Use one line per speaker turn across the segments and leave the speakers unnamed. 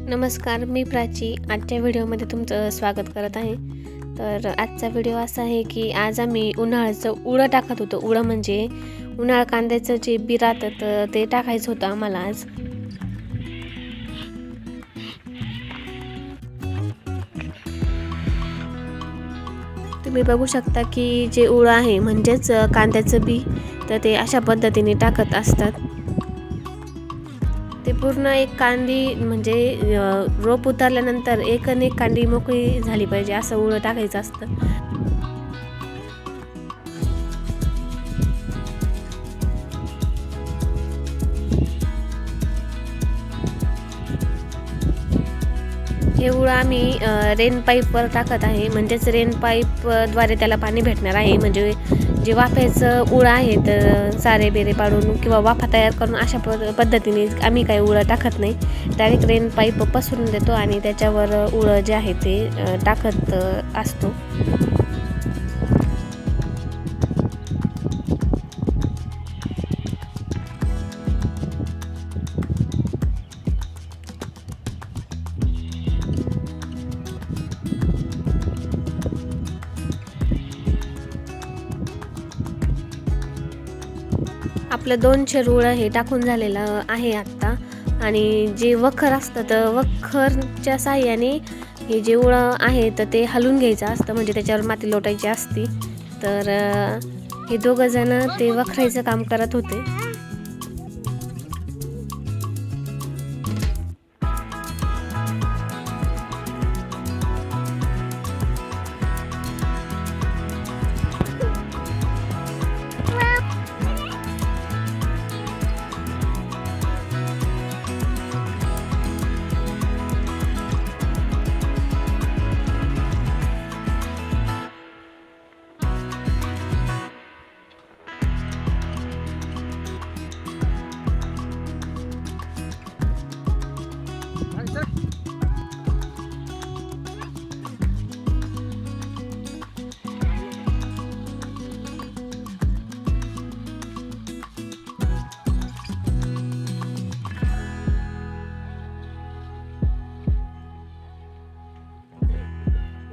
नमस्कार, मी प्राची आजच्या व्हिडिओमध्ये तुमचं स्वागत करत आहे। तर आजचा व्हिडिओ असा आहे की आज आम्ही उन्हाळ्याचं उडं टाकत होतो। उडं म्हणजे उन्हाळ कांद्याचं जे बी राहतं तर ते टाकायचं होतं आम्हाला आज। तुम्ही बघू शकता की जे उडं आहे म्हणजेच कांद्याचं बी तर ते अशा पद्धतीने टाकत असतात। ते पूर्ण एक कांडी म्हणजे रोप उतरल्यानंतर एक कांडी मोकळी झाली पाहिजे असं उडं टाकायचं असतं। हे उडं आम्ही रेन पाईपवर टाकत आहे, म्हणजेच रेन पाईपद्वारे त्याला पाणी भेटणार आहे। म्हणजे जे वाफ्याचं उडं आहे तर सारे बेरे पाडून किंवा वाफा तयार करून अशा पद्धतीने आम्ही काही उडं टाकत नाही, डायरेक्ट रेन पाईप पसरून देतो आणि त्याच्यावर उडं जे आहे ते टाकत असतो। आपलं 2 उडं हे टाकून झालेलं आहे आता। आणि जे वखर असतं तर वखरच्या साहाय्याने हे जे उडं आहे तर ते हलवून घ्यायचं असतं, म्हणजे त्याच्यावर माती लोटायची असते। तर हे दोघं जण ते वखरायचं काम करत होते।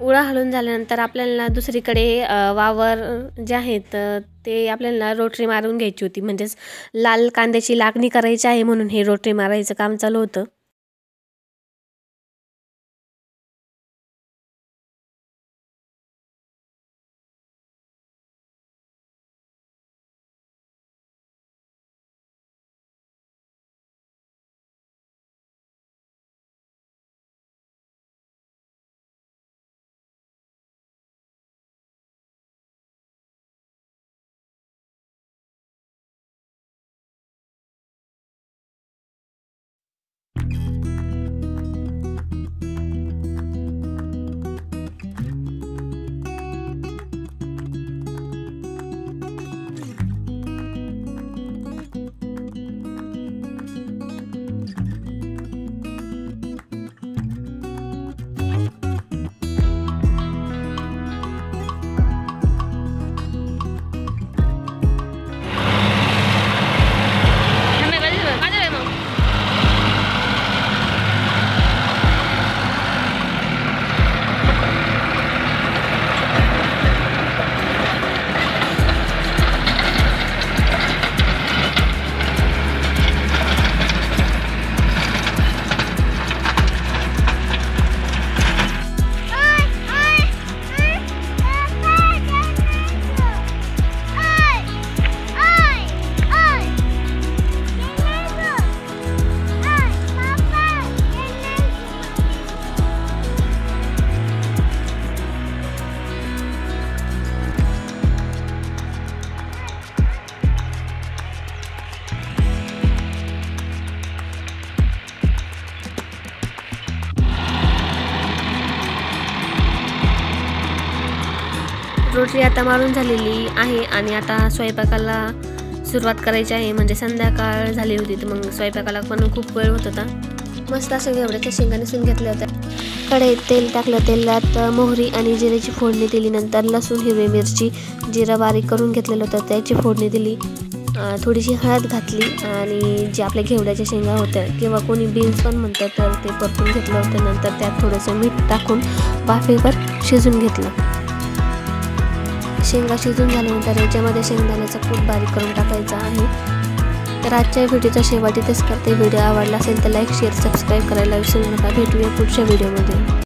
उडा हलून झाल्यानंतर आपल्याला दुसरीकडे वावर जे आहेत ते आपल्याला रोटरी मारून घ्यायची होती, म्हणजेच लाल कांद्याची लागणी करायची आहे म्हणून हे रोटरी मारायचं काम चालू होतं। रोटरी आता मारून झालेली आहे आणि आता स्वयंपाकाला सुरुवात करायची आहे। म्हणजे संध्याकाळ झाली होती तर मग स्वयंपाकाला पण खूप वेळ होत होता। मस्त असं घेवड्याच्या शेंगा निसून घेतल्या होत्या। कढईत तेल टाकलं, तेलात मोहरी आणि जिऱ्याची फोडणी दिली, नंतर लसूण हिरवी मिरची जिरा बारीक करून घेतलेलं होतं त्याची फोडणी दिली। थोडीशी हळद घातली आणि जे आपल्या घेवड्याच्या शेंगा होत्या किंवा कोणी बीन्स पण म्हणतात तर ते परतून घेतलं होतं. नंतर त्यात थोडंसं मीठ टाकून वाफेवर शिजून घेतलं. शेंगा शिजून झाल्यानंतर याच्यामध्ये शेंगदाण्याचा कूट बारीक करून टाकायचा आहे. तर आजच्या व्हिडिओचा शेवट इथेच करते. व्हिडिओ आवडला असेल तर लाईक शेअर सबस्क्राईब करायला विसरू नका. भेटूया पुढच्या व्हिडिओमध्ये.